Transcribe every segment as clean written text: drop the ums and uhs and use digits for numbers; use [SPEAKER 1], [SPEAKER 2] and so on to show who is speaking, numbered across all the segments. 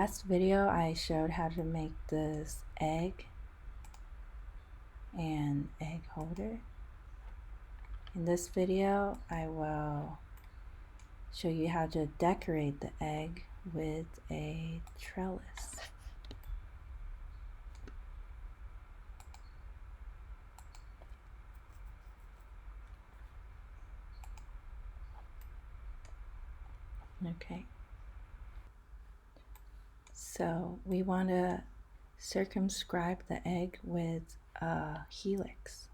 [SPEAKER 1] last video I showed how to make this egg and egg holder. In this video I will show you how to decorate the egg with a trellis. Okay, so we want to circumscribe the egg with a helix.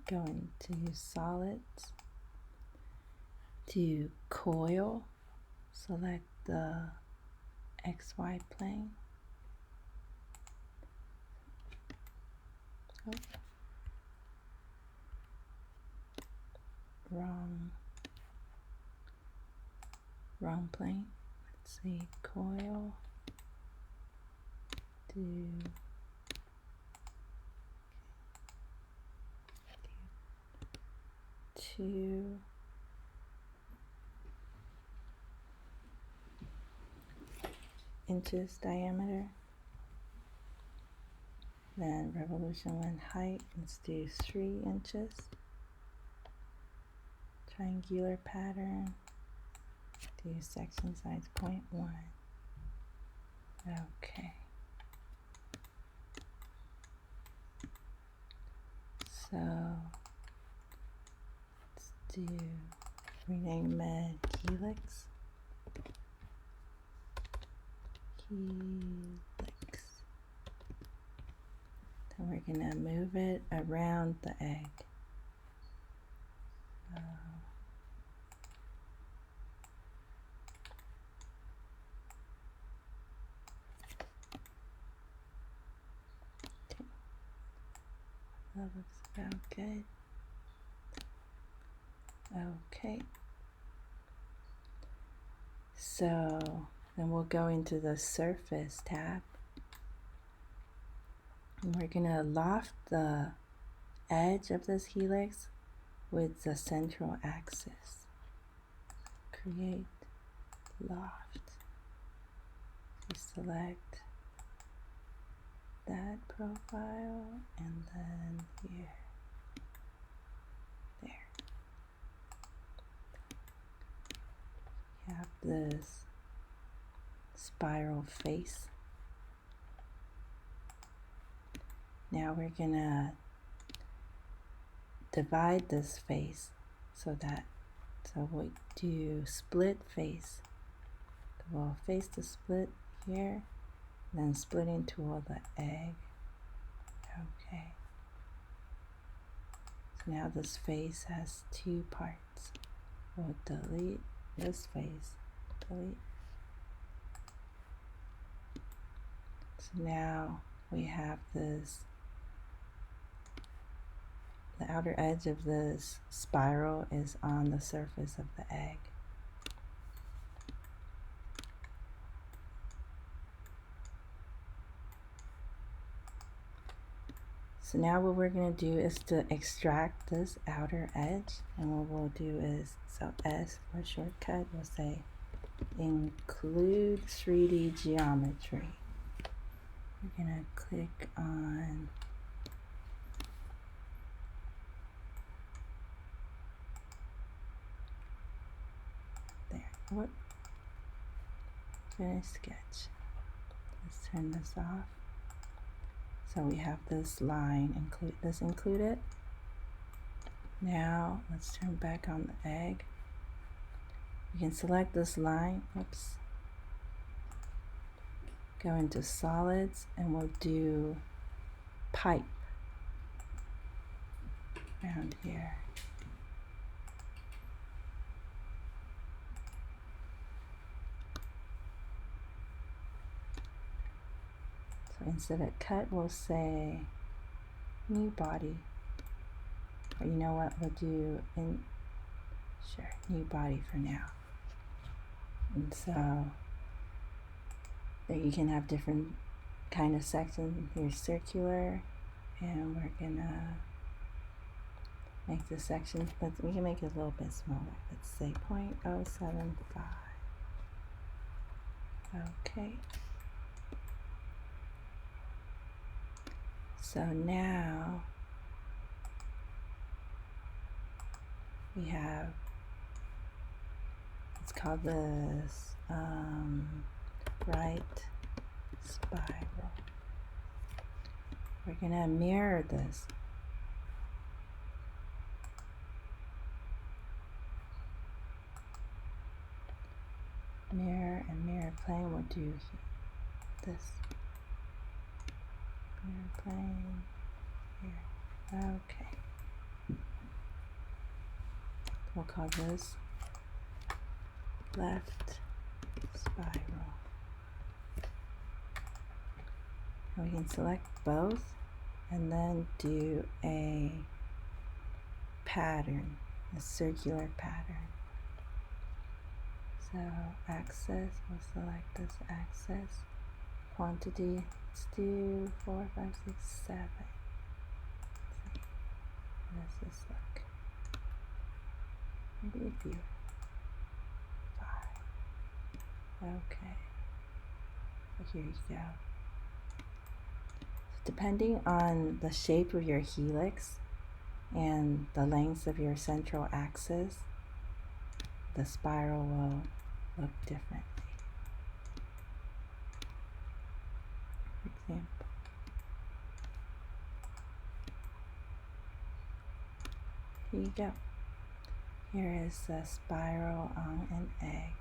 [SPEAKER 1] Go into solids, to coil, select the XY plane. Oh. Wrong plane. Let's see, coil, do two, inches diameter. Then revolution length height, let's do 3 inches. Triangular pattern, do section size 0.1. Okay. So let's do rename med helix. Then we're going to move it around the egg. Okay. That looks about good. Okay. So then we'll go into the surface tab. And we're going to loft the edge of this helix with the central axis. Create loft. You select that profile and then here. There. You have this spiral face. Now we're gonna divide this face so we do split face. We'll face the split here, then splitting toward the egg. Okay. So now this face has 2 parts. We'll delete this face. Delete. So now we have this. The outer edge of this spiral is on the surface of the egg. So now what we're going to do is to extract this outer edge, and what we'll do is, so S for shortcut, we'll say include 3D geometry. We're going to click on there. Finish sketch. Let's turn this off. So we have this line included. Now let's turn back on the egg. You can select this line. Oops. Go into solids and we'll do pipe around here. So instead of cut, we'll say new body. Or you know what, we'll do new body for now. And so there you can have different kind of sections. Here's circular, and we're gonna make the section, we can make it a little bit smaller. Let's say 0.075. Okay. So now we have, let's call this right spiral. We're gonna mirror this. Mirror and mirror plane will do this. Mirror plane here. Okay. We'll call this left spiral. And we can select both and then do a pattern, a circular pattern. So axis, we'll select this axis. Quantity, let's do 4, 5, 6, 7. How does this look? Maybe a few. 5. Okay. So here you go. So depending on the shape of your helix and the length of your central axis, the spiral will look differently. For example, here you go. Here is the spiral on an egg.